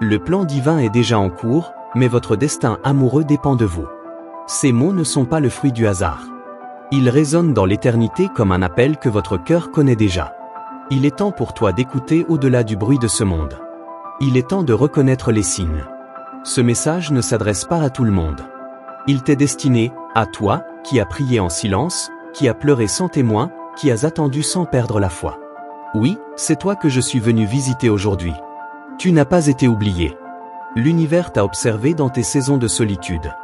Le plan divin est déjà en cours, mais votre destin amoureux dépend de vous. Ces mots ne sont pas le fruit du hasard. Ils résonnent dans l'éternité comme un appel que votre cœur connaît déjà. Il est temps pour toi d'écouter au-delà du bruit de ce monde. Il est temps de reconnaître les signes. Ce message ne s'adresse pas à tout le monde. Il t'est destiné, à toi, qui as prié en silence, qui as pleuré sans témoin, qui as attendu sans perdre la foi. Oui, c'est toi que je suis venu visiter aujourd'hui. Tu n'as pas été oublié. L'univers t'a observé dans tes saisons de solitude.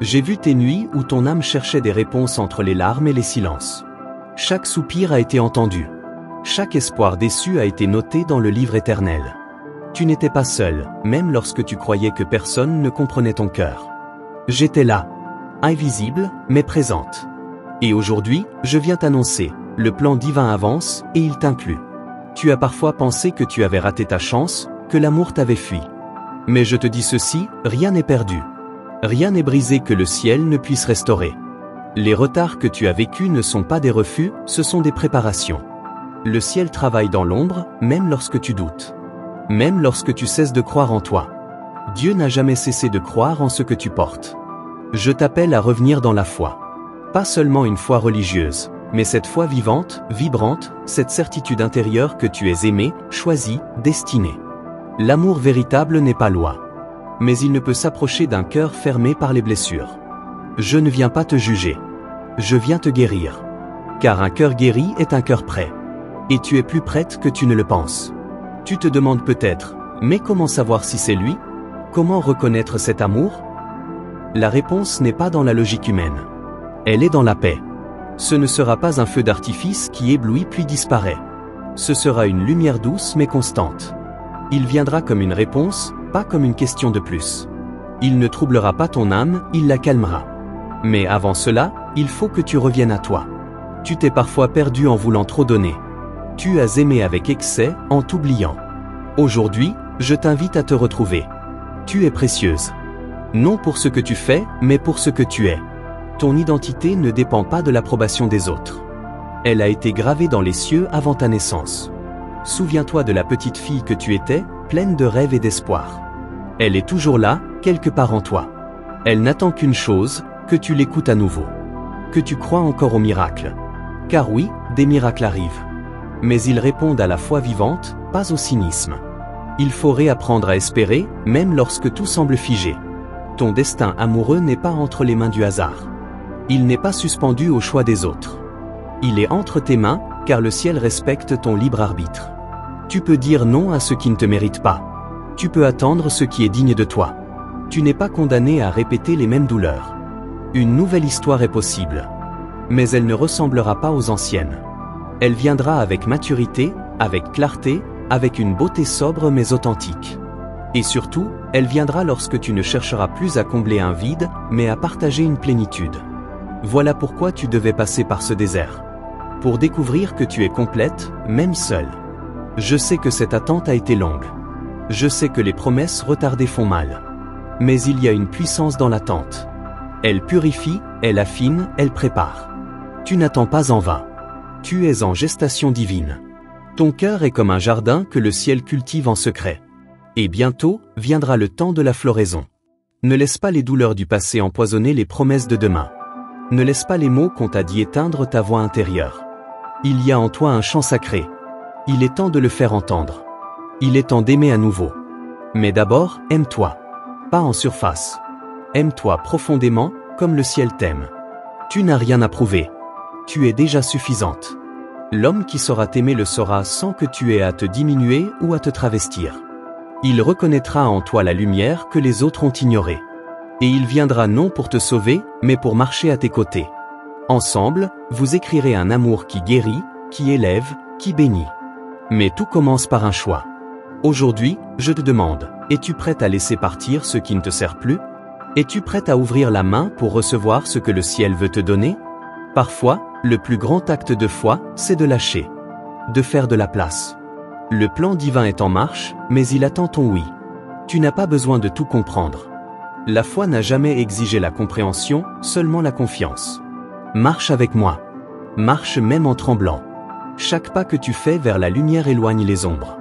J'ai vu tes nuits où ton âme cherchait des réponses entre les larmes et les silences. Chaque soupir a été entendu. Chaque espoir déçu a été noté dans le livre éternel. Tu n'étais pas seul, même lorsque tu croyais que personne ne comprenait ton cœur. J'étais là, invisible, mais présente. Et aujourd'hui, je viens t'annoncer, le plan divin avance, et il t'inclut. Tu as parfois pensé que tu avais raté ta chance, que l'amour t'avait fui. Mais je te dis ceci, rien n'est perdu. Rien n'est brisé que le ciel ne puisse restaurer. Les retards que tu as vécus ne sont pas des refus, ce sont des préparations. Le ciel travaille dans l'ombre, même lorsque tu doutes. Même lorsque tu cesses de croire en toi. Dieu n'a jamais cessé de croire en ce que tu portes. Je t'appelle à revenir dans la foi. Pas seulement une foi religieuse, mais cette foi vivante, vibrante, cette certitude intérieure que tu es aimé, choisi, destiné. L'amour véritable n'est pas loi. Mais il ne peut s'approcher d'un cœur fermé par les blessures. Je ne viens pas te juger. Je viens te guérir. Car un cœur guéri est un cœur prêt. Et tu es plus prête que tu ne le penses. Tu te demandes peut-être, mais comment savoir si c'est lui? Comment reconnaître cet amour? La réponse n'est pas dans la logique humaine. Elle est dans la paix. Ce ne sera pas un feu d'artifice qui éblouit puis disparaît. Ce sera une lumière douce mais constante. Il viendra comme une réponse, pas comme une question de plus. Il ne troublera pas ton âme, il la calmera. Mais avant cela, il faut que tu reviennes à toi. Tu t'es parfois perdu en voulant trop donner. Tu as aimé avec excès, en t'oubliant. Aujourd'hui, je t'invite à te retrouver. Tu es précieuse. Non pour ce que tu fais, mais pour ce que tu es. Ton identité ne dépend pas de l'approbation des autres. Elle a été gravée dans les cieux avant ta naissance. Souviens-toi de la petite fille que tu étais, pleine de rêves et d'espoir. Elle est toujours là, quelque part en toi. Elle n'attend qu'une chose, que tu l'écoutes à nouveau. Que tu crois encore aux miracles. Car oui, des miracles arrivent. Mais ils répondent à la foi vivante, pas au cynisme. Il faut réapprendre à espérer, même lorsque tout semble figé. Ton destin amoureux n'est pas entre les mains du hasard. Il n'est pas suspendu au choix des autres. Il est entre tes mains, car le ciel respecte ton libre arbitre. Tu peux dire non à ce qui ne te mérite pas. Tu peux attendre ce qui est digne de toi. Tu n'es pas condamné à répéter les mêmes douleurs. Une nouvelle histoire est possible. Mais elle ne ressemblera pas aux anciennes. Elle viendra avec maturité, avec clarté, avec une beauté sobre mais authentique. Et surtout, elle viendra lorsque tu ne chercheras plus à combler un vide, mais à partager une plénitude. Voilà pourquoi tu devais passer par ce désert. Pour découvrir que tu es complète, même seule. Je sais que cette attente a été longue. Je sais que les promesses retardées font mal. Mais il y a une puissance dans l'attente. Elle purifie, elle affine, elle prépare. Tu n'attends pas en vain. Tu es en gestation divine. Ton cœur est comme un jardin que le ciel cultive en secret. Et bientôt, viendra le temps de la floraison. Ne laisse pas les douleurs du passé empoisonner les promesses de demain. Ne laisse pas les mots qu'on t'a dit éteindre ta voix intérieure. Il y a en toi un chant sacré. Il est temps de le faire entendre. Il est temps d'aimer à nouveau. Mais d'abord, aime-toi. Pas en surface. Aime-toi profondément, comme le ciel t'aime. Tu n'as rien à prouver. Tu es déjà suffisante. L'homme qui saura t'aimer le saura sans que tu aies à te diminuer ou à te travestir. Il reconnaîtra en toi la lumière que les autres ont ignorée. Et il viendra non pour te sauver, mais pour marcher à tes côtés. Ensemble, vous écrirez un amour qui guérit, qui élève, qui bénit. Mais tout commence par un choix. Aujourd'hui, je te demande, es-tu prête à laisser partir ce qui ne te sert plus? Es-tu prête à ouvrir la main pour recevoir ce que le ciel veut te donner? Parfois, le plus grand acte de foi, c'est de lâcher. De faire de la place. Le plan divin est en marche, mais il attend ton oui. Tu n'as pas besoin de tout comprendre. La foi n'a jamais exigé la compréhension, seulement la confiance. Marche avec moi. Marche même en tremblant. Chaque pas que tu fais vers la lumière éloigne les ombres.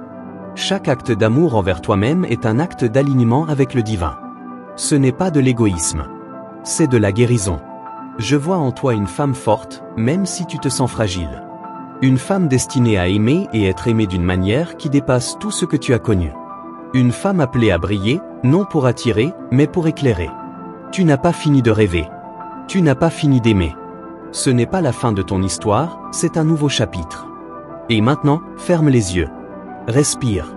Chaque acte d'amour envers toi-même est un acte d'alignement avec le divin. Ce n'est pas de l'égoïsme. C'est de la guérison. Je vois en toi une femme forte, même si tu te sens fragile. Une femme destinée à aimer et être aimée d'une manière qui dépasse tout ce que tu as connu. Une femme appelée à briller, non pour attirer, mais pour éclairer. Tu n'as pas fini de rêver. Tu n'as pas fini d'aimer. Ce n'est pas la fin de ton histoire, c'est un nouveau chapitre. Et maintenant, ferme les yeux. Respire.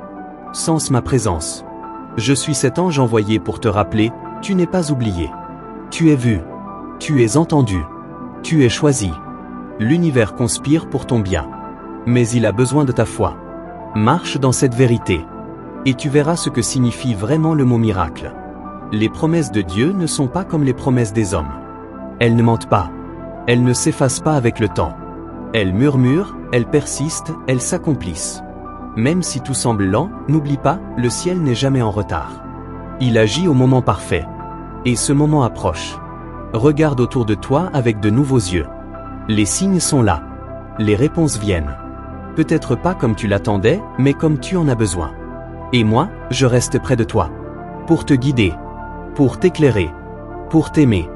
Sens ma présence. Je suis cet ange envoyé pour te rappeler, tu n'es pas oublié. Tu es vu. Tu es entendu. Tu es choisi. L'univers conspire pour ton bien. Mais il a besoin de ta foi. Marche dans cette vérité. Et tu verras ce que signifie vraiment le mot miracle. Les promesses de Dieu ne sont pas comme les promesses des hommes. Elles ne mentent pas. Elles ne s'effacent pas avec le temps. Elles murmurent, elles persistent, elles s'accomplissent. Même si tout semble lent, n'oublie pas, le ciel n'est jamais en retard. Il agit au moment parfait. Et ce moment approche. Regarde autour de toi avec de nouveaux yeux. Les signes sont là. Les réponses viennent. Peut-être pas comme tu l'attendais, mais comme tu en as besoin. Et moi, je reste près de toi. Pour te guider. Pour t'éclairer. Pour t'aimer.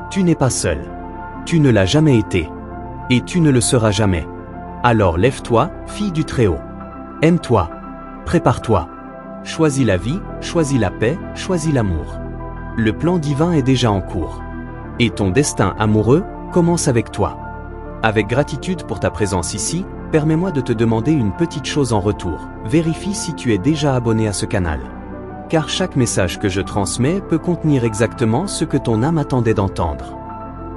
Tu n'es pas seul. Tu ne l'as jamais été. Et tu ne le seras jamais. Alors lève-toi, fille du Très-Haut. Aime-toi. Prépare-toi. Choisis la vie, choisis la paix, choisis l'amour. Le plan divin est déjà en cours. Et ton destin amoureux commence avec toi. Avec gratitude pour ta présence ici, permets-moi de te demander une petite chose en retour. Vérifie si tu es déjà abonné à ce canal. Car chaque message que je transmets peut contenir exactement ce que ton âme attendait d'entendre.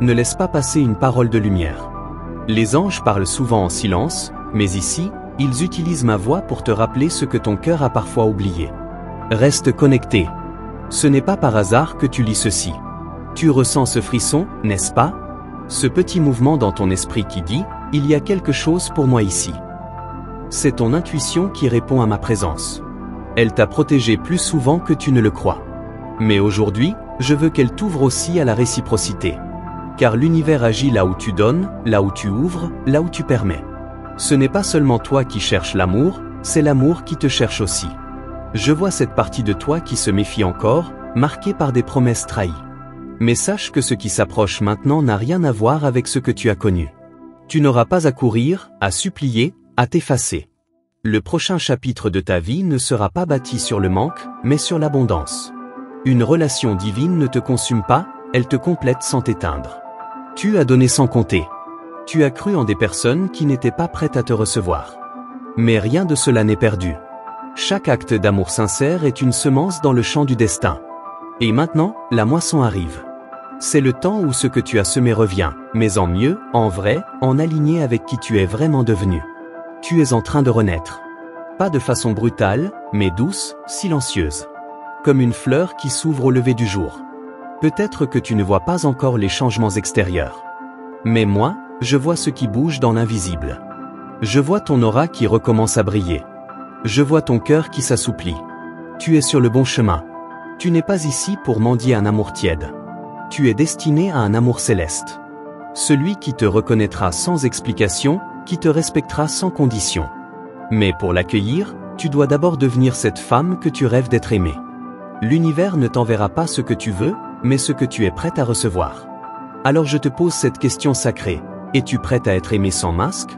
Ne laisse pas passer une parole de lumière. Les anges parlent souvent en silence, mais ici, ils utilisent ma voix pour te rappeler ce que ton cœur a parfois oublié. Reste connecté. Ce n'est pas par hasard que tu lis ceci. Tu ressens ce frisson, n'est-ce pas? Ce petit mouvement dans ton esprit qui dit « Il y a quelque chose pour moi ici ». C'est ton intuition qui répond à ma présence. Elle t'a protégé plus souvent que tu ne le crois. Mais aujourd'hui, je veux qu'elle t'ouvre aussi à la réciprocité. Car l'univers agit là où tu donnes, là où tu ouvres, là où tu permets. Ce n'est pas seulement toi qui cherches l'amour, c'est l'amour qui te cherche aussi. Je vois cette partie de toi qui se méfie encore, marquée par des promesses trahies. Mais sache que ce qui s'approche maintenant n'a rien à voir avec ce que tu as connu. Tu n'auras pas à courir, à supplier, à t'effacer. Le prochain chapitre de ta vie ne sera pas bâti sur le manque, mais sur l'abondance. Une relation divine ne te consume pas, elle te complète sans t'éteindre. Tu as donné sans compter. Tu as cru en des personnes qui n'étaient pas prêtes à te recevoir. Mais rien de cela n'est perdu. Chaque acte d'amour sincère est une semence dans le champ du destin. Et maintenant, la moisson arrive. C'est le temps où ce que tu as semé revient, mais en mieux, en vrai, en aligné avec qui tu es vraiment devenu. Tu es en train de renaître. Pas de façon brutale, mais douce, silencieuse. Comme une fleur qui s'ouvre au lever du jour. Peut-être que tu ne vois pas encore les changements extérieurs. Mais moi, je vois ce qui bouge dans l'invisible. Je vois ton aura qui recommence à briller. Je vois ton cœur qui s'assouplit. Tu es sur le bon chemin. Tu n'es pas ici pour mendier un amour tiède. Tu es destiné à un amour céleste. Celui qui te reconnaîtra sans explication, qui te respectera sans condition. Mais pour l'accueillir, tu dois d'abord devenir cette femme que tu rêves d'être aimée. L'univers ne t'enverra pas ce que tu veux, mais ce que tu es prête à recevoir. Alors je te pose cette question sacrée. Es-tu prête à être aimée sans masque?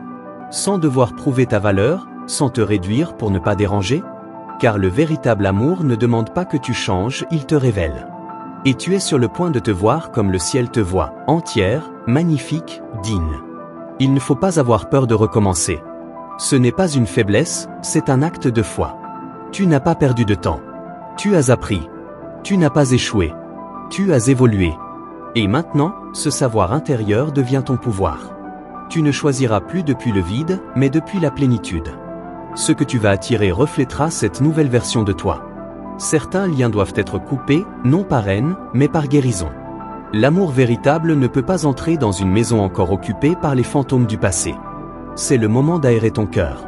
Sans devoir prouver ta valeur, sans te réduire pour ne pas déranger? Car le véritable amour ne demande pas que tu changes, il te révèle. Et tu es sur le point de te voir comme le ciel te voit, entière, magnifique, digne. Il ne faut pas avoir peur de recommencer. Ce n'est pas une faiblesse, c'est un acte de foi. Tu n'as pas perdu de temps. Tu as appris. Tu n'as pas échoué. Tu as évolué. Et maintenant, ce savoir intérieur devient ton pouvoir. Tu ne choisiras plus depuis le vide, mais depuis la plénitude. Ce que tu vas attirer reflètera cette nouvelle version de toi. Certains liens doivent être coupés, non par haine, mais par guérison. L'amour véritable ne peut pas entrer dans une maison encore occupée par les fantômes du passé. C'est le moment d'aérer ton cœur.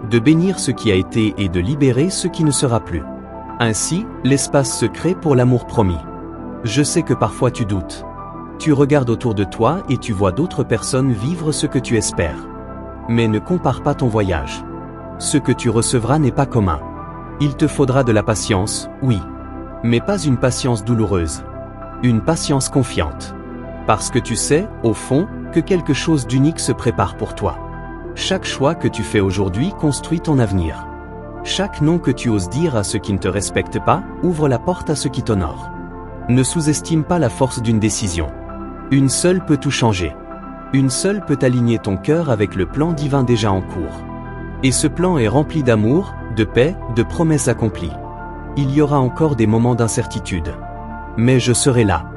De bénir ce qui a été et de libérer ce qui ne sera plus. Ainsi, l'espace se crée pour l'amour promis. Je sais que parfois tu doutes. Tu regardes autour de toi et tu vois d'autres personnes vivre ce que tu espères. Mais ne compare pas ton voyage. Ce que tu recevras n'est pas commun. Il te faudra de la patience, oui. Mais pas une patience douloureuse. Une patience confiante. Parce que tu sais, au fond, que quelque chose d'unique se prépare pour toi. Chaque choix que tu fais aujourd'hui construit ton avenir. Chaque non que tu oses dire à ceux qui ne te respectent pas, ouvre la porte à ceux qui t'honorent. Ne sous-estime pas la force d'une décision. Une seule peut tout changer. Une seule peut aligner ton cœur avec le plan divin déjà en cours. Et ce plan est rempli d'amour, de paix, de promesses accomplies. Il y aura encore des moments d'incertitude. Mais je serai là.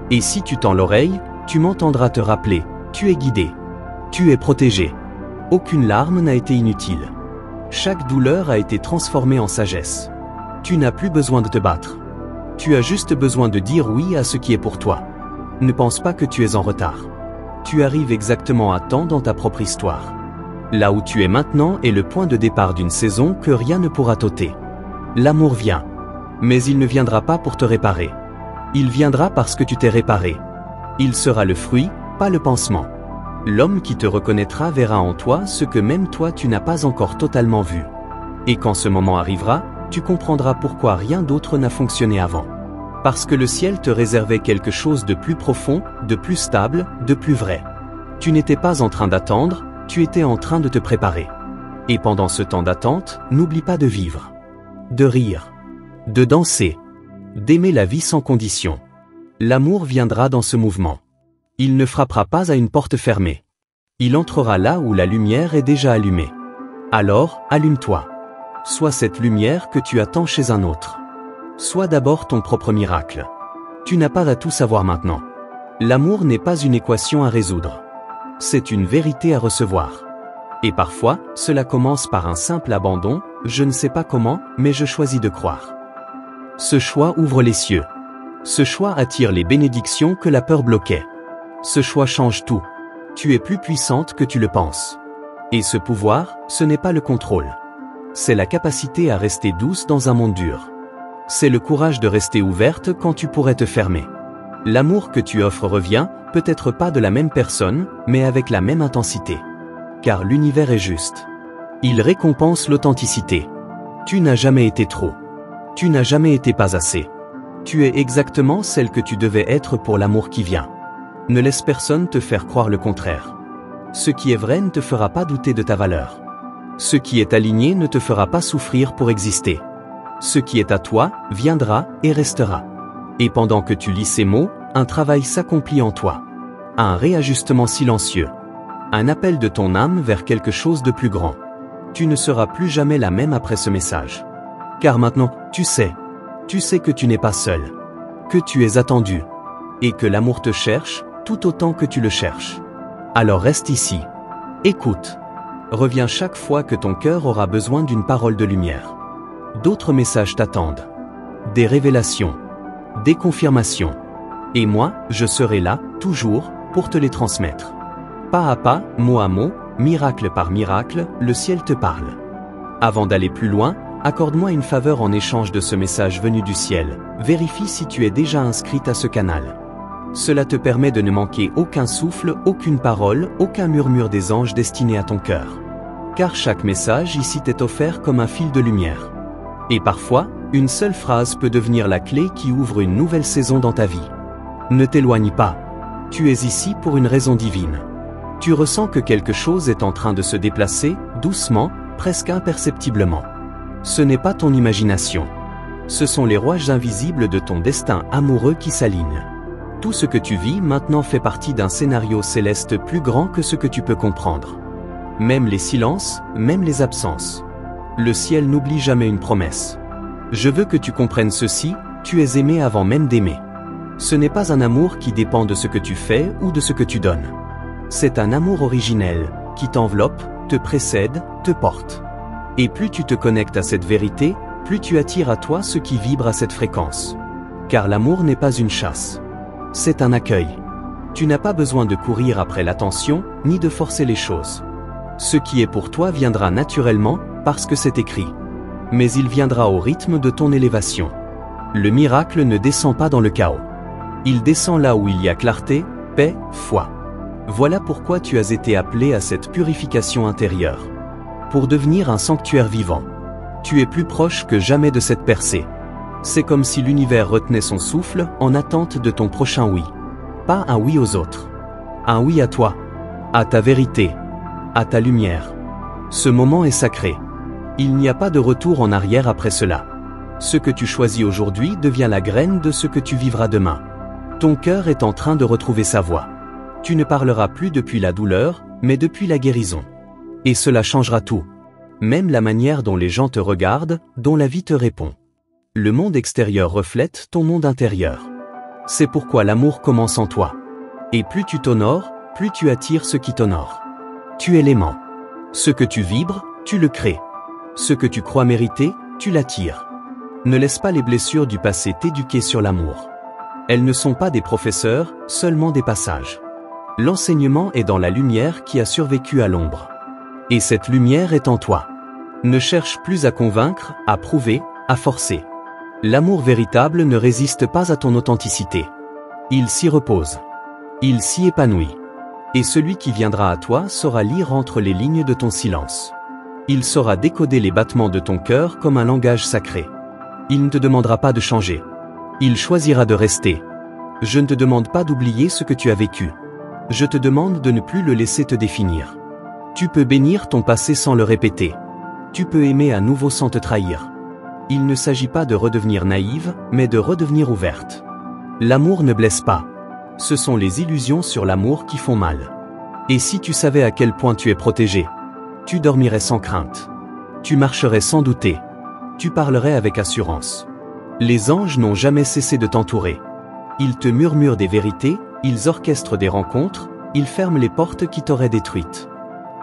Et si tu tends l'oreille, tu m'entendras te rappeler, tu es guidé. Tu es protégé. Aucune larme n'a été inutile. Chaque douleur a été transformée en sagesse. Tu n'as plus besoin de te battre. Tu as juste besoin de dire oui à ce qui est pour toi. Ne pense pas que tu es en retard. Tu arrives exactement à temps dans ta propre histoire. Là où tu es maintenant est le point de départ d'une saison que rien ne pourra t'ôter. L'amour vient. Mais il ne viendra pas pour te réparer. Il viendra parce que tu t'es réparé. Il sera le fruit, pas le pansement. L'homme qui te reconnaîtra verra en toi ce que même toi tu n'as pas encore totalement vu. Et quand ce moment arrivera, tu comprendras pourquoi rien d'autre n'a fonctionné avant. Parce que le ciel te réservait quelque chose de plus profond, de plus stable, de plus vrai. Tu n'étais pas en train d'attendre, tu étais en train de te préparer. Et pendant ce temps d'attente, n'oublie pas de vivre. De rire. De danser. D'aimer la vie sans condition. L'amour viendra dans ce mouvement. Il ne frappera pas à une porte fermée. Il entrera là où la lumière est déjà allumée. Alors, allume-toi. Sois cette lumière que tu attends chez un autre. Sois d'abord ton propre miracle. Tu n'as pas à tout savoir maintenant. L'amour n'est pas une équation à résoudre. C'est une vérité à recevoir. Et parfois, cela commence par un simple abandon, je ne sais pas comment, mais je choisis de croire. Ce choix ouvre les cieux. Ce choix attire les bénédictions que la peur bloquait. Ce choix change tout. Tu es plus puissante que tu le penses. Et ce pouvoir, ce n'est pas le contrôle. C'est la capacité à rester douce dans un monde dur. C'est le courage de rester ouverte quand tu pourrais te fermer. L'amour que tu offres revient, peut-être pas de la même personne, mais avec la même intensité. Car l'univers est juste. Il récompense l'authenticité. Tu n'as jamais été trop. Tu n'as jamais été pas assez. Tu es exactement celle que tu devais être pour l'amour qui vient. Ne laisse personne te faire croire le contraire. Ce qui est vrai ne te fera pas douter de ta valeur. Ce qui est aligné ne te fera pas souffrir pour exister. Ce qui est à toi, viendra et restera. Et pendant que tu lis ces mots, un travail s'accomplit en toi. Un réajustement silencieux. Un appel de ton âme vers quelque chose de plus grand. Tu ne seras plus jamais la même après ce message. Car maintenant, tu sais que tu n'es pas seul. Que tu es attendu. Et que l'amour te cherche, tout autant que tu le cherches. Alors reste ici. Écoute. Reviens chaque fois que ton cœur aura besoin d'une parole de lumière. D'autres messages t'attendent. Des révélations. Des confirmations. Et moi, je serai là, toujours, pour te les transmettre. Pas à pas, mot à mot, miracle par miracle, le ciel te parle. Avant d'aller plus loin, accorde-moi une faveur en échange de ce message venu du ciel. Vérifie si tu es déjà inscrite à ce canal. Cela te permet de ne manquer aucun souffle, aucune parole, aucun murmure des anges destinés à ton cœur. Car chaque message ici t'est offert comme un fil de lumière. Et parfois, une seule phrase peut devenir la clé qui ouvre une nouvelle saison dans ta vie. Ne t'éloigne pas. Tu es ici pour une raison divine. Tu ressens que quelque chose est en train de se déplacer, doucement, presque imperceptiblement. Ce n'est pas ton imagination. Ce sont les rouages invisibles de ton destin amoureux qui s'alignent. Tout ce que tu vis maintenant fait partie d'un scénario céleste plus grand que ce que tu peux comprendre. Même les silences, même les absences. Le ciel n'oublie jamais une promesse. Je veux que tu comprennes ceci, tu es aimé avant même d'aimer. Ce n'est pas un amour qui dépend de ce que tu fais ou de ce que tu donnes. C'est un amour originel, qui t'enveloppe, te précède, te porte. Et plus tu te connectes à cette vérité, plus tu attires à toi ce qui vibre à cette fréquence. Car l'amour n'est pas une chasse. C'est un accueil. Tu n'as pas besoin de courir après l'attention, ni de forcer les choses. Ce qui est pour toi viendra naturellement, parce que c'est écrit. Mais il viendra au rythme de ton élévation. Le miracle ne descend pas dans le chaos. Il descend là où il y a clarté, paix, foi. Voilà pourquoi tu as été appelé à cette purification intérieure. Pour devenir un sanctuaire vivant. Tu es plus proche que jamais de cette percée. C'est comme si l'univers retenait son souffle en attente de ton prochain oui. Pas un oui aux autres. Un oui à toi. À ta vérité. À ta lumière. Ce moment est sacré. Il n'y a pas de retour en arrière après cela. Ce que tu choisis aujourd'hui devient la graine de ce que tu vivras demain. Ton cœur est en train de retrouver sa voix. Tu ne parleras plus depuis la douleur, mais depuis la guérison. Et cela changera tout. Même la manière dont les gens te regardent, dont la vie te répond. Le monde extérieur reflète ton monde intérieur. C'est pourquoi l'amour commence en toi. Et plus tu t'honores, plus tu attires ce qui t'honore. Tu es l'aimant. Ce que tu vibres, tu le crées. Ce que tu crois mériter, tu l'attires. Ne laisse pas les blessures du passé t'éduquer sur l'amour. Elles ne sont pas des professeurs, seulement des passages. L'enseignement est dans la lumière qui a survécu à l'ombre. Et cette lumière est en toi. Ne cherche plus à convaincre, à prouver, à forcer. L'amour véritable ne résiste pas à ton authenticité. Il s'y repose. Il s'y épanouit. Et celui qui viendra à toi saura lire entre les lignes de ton silence. Il saura décoder les battements de ton cœur comme un langage sacré. Il ne te demandera pas de changer. Il choisira de rester. Je ne te demande pas d'oublier ce que tu as vécu. Je te demande de ne plus le laisser te définir. Tu peux bénir ton passé sans le répéter. Tu peux aimer à nouveau sans te trahir. Il ne s'agit pas de redevenir naïve, mais de redevenir ouverte. L'amour ne blesse pas. Ce sont les illusions sur l'amour qui font mal. Et si tu savais à quel point tu es protégé, tu dormirais sans crainte. Tu marcherais sans douter. Tu parlerais avec assurance. Les anges n'ont jamais cessé de t'entourer. Ils te murmurent des vérités, ils orchestrent des rencontres, ils ferment les portes qui t'auraient détruite.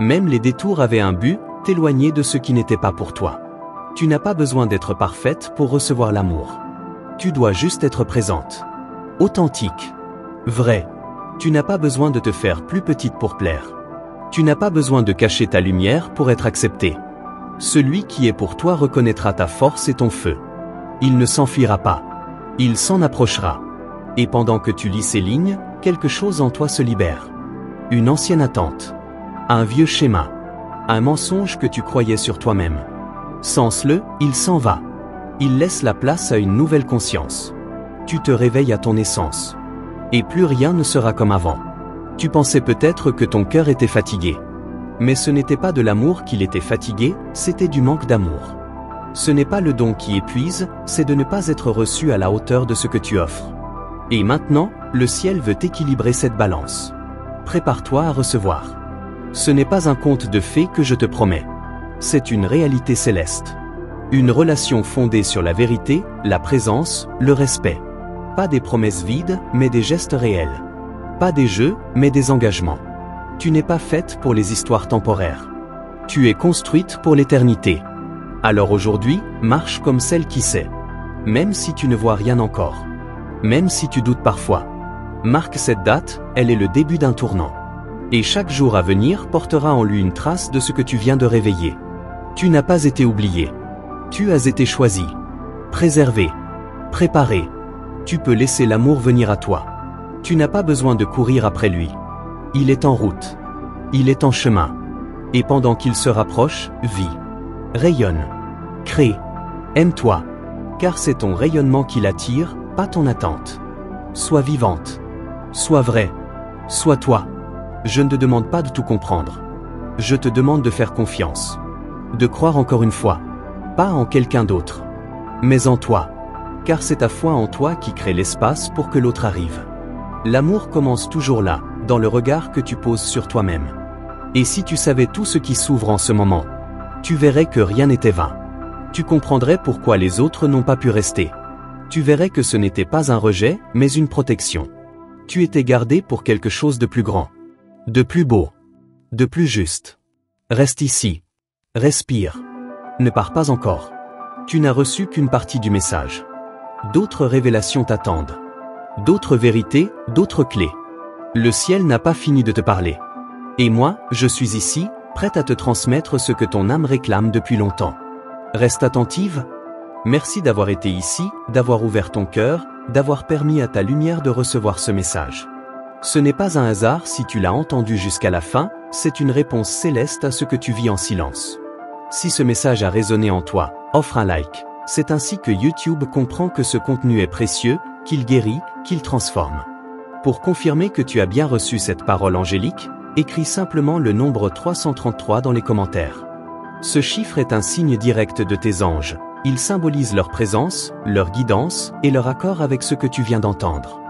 Même les détours avaient un but, t'éloigner de ce qui n'était pas pour toi. Tu n'as pas besoin d'être parfaite pour recevoir l'amour. Tu dois juste être présente. Authentique. Vraie. Tu n'as pas besoin de te faire plus petite pour plaire. Tu n'as pas besoin de cacher ta lumière pour être accepté. Celui qui est pour toi reconnaîtra ta force et ton feu. Il ne s'enfuira pas. Il s'en approchera. Et pendant que tu lis ces lignes, quelque chose en toi se libère. Une ancienne attente. Un vieux schéma. Un mensonge que tu croyais sur toi-même. Sens-le, il s'en va. Il laisse la place à une nouvelle conscience. Tu te réveilles à ton essence. Et plus rien ne sera comme avant. Tu pensais peut-être que ton cœur était fatigué. Mais ce n'était pas de l'amour qu'il était fatigué, c'était du manque d'amour. Ce n'est pas le don qui épuise, c'est de ne pas être reçu à la hauteur de ce que tu offres. Et maintenant, le ciel veut équilibrer cette balance. Prépare-toi à recevoir. Ce n'est pas un conte de fées que je te promets. C'est une réalité céleste. Une relation fondée sur la vérité, la présence, le respect. Pas des promesses vides, mais des gestes réels. Pas des jeux, mais des engagements. Tu n'es pas faite pour les histoires temporaires. Tu es construite pour l'éternité. Alors aujourd'hui, marche comme celle qui sait. Même si tu ne vois rien encore. Même si tu doutes parfois. Marque cette date, elle est le début d'un tournant. Et chaque jour à venir portera en lui une trace de ce que tu viens de réveiller. Tu n'as pas été oublié. Tu as été choisi. Préservé. Préparé. Tu peux laisser l'amour venir à toi. Tu n'as pas besoin de courir après lui. Il est en route. Il est en chemin. Et pendant qu'il se rapproche, vis. Rayonne. Crée. Aime-toi. Car c'est ton rayonnement qui l'attire, pas ton attente. Sois vivante. Sois vraie. Sois toi. Je ne te demande pas de tout comprendre. Je te demande de faire confiance. De croire encore une fois. Pas en quelqu'un d'autre. Mais en toi. Car c'est ta foi en toi qui crée l'espace pour que l'autre arrive. L'amour commence toujours là, dans le regard que tu poses sur toi-même. Et si tu savais tout ce qui s'ouvre en ce moment, tu verrais que rien n'était vain. Tu comprendrais pourquoi les autres n'ont pas pu rester. Tu verrais que ce n'était pas un rejet, mais une protection. Tu étais gardé pour quelque chose de plus grand. De plus beau. De plus juste. Reste ici. Respire. Ne pars pas encore. Tu n'as reçu qu'une partie du message. D'autres révélations t'attendent. D'autres vérités, d'autres clés. Le ciel n'a pas fini de te parler. Et moi, je suis ici, prête à te transmettre ce que ton âme réclame depuis longtemps. Reste attentive. Merci d'avoir été ici, d'avoir ouvert ton cœur, d'avoir permis à ta lumière de recevoir ce message. Ce n'est pas un hasard si tu l'as entendu jusqu'à la fin, c'est une réponse céleste à ce que tu vis en silence. Si ce message a résonné en toi, offre un like. C'est ainsi que YouTube comprend que ce contenu est précieux, qu'il guérit, qu'il transforme. Pour confirmer que tu as bien reçu cette parole angélique, écris simplement le nombre 333 dans les commentaires. Ce chiffre est un signe direct de tes anges. Il symbolise leur présence, leur guidance et leur accord avec ce que tu viens d'entendre.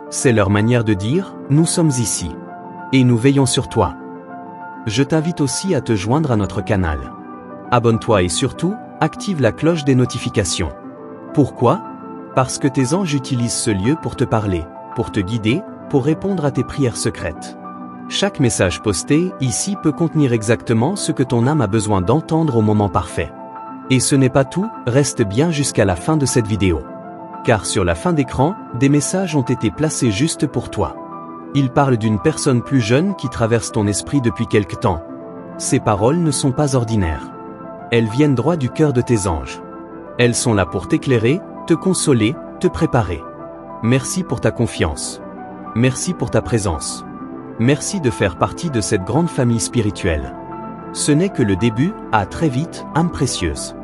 C'est leur manière de dire « Nous sommes ici. Et nous veillons sur toi ». Je t'invite aussi à te joindre à notre canal. Abonne-toi et surtout, active la cloche des notifications. Pourquoi ? Parce que tes anges utilisent ce lieu pour te parler, pour te guider, pour répondre à tes prières secrètes. Chaque message posté ici peut contenir exactement ce que ton âme a besoin d'entendre au moment parfait. Et ce n'est pas tout, reste bien jusqu'à la fin de cette vidéo. Car sur la fin d'écran, des messages ont été placés juste pour toi. Ils parlent d'une personne plus jeune qui traverse ton esprit depuis quelque temps. Ces paroles ne sont pas ordinaires. Elles viennent droit du cœur de tes anges. Elles sont là pour t'éclairer, te consoler, te préparer. Merci pour ta confiance. Merci pour ta présence. Merci de faire partie de cette grande famille spirituelle. Ce n'est que le début, à très vite, âme précieuse.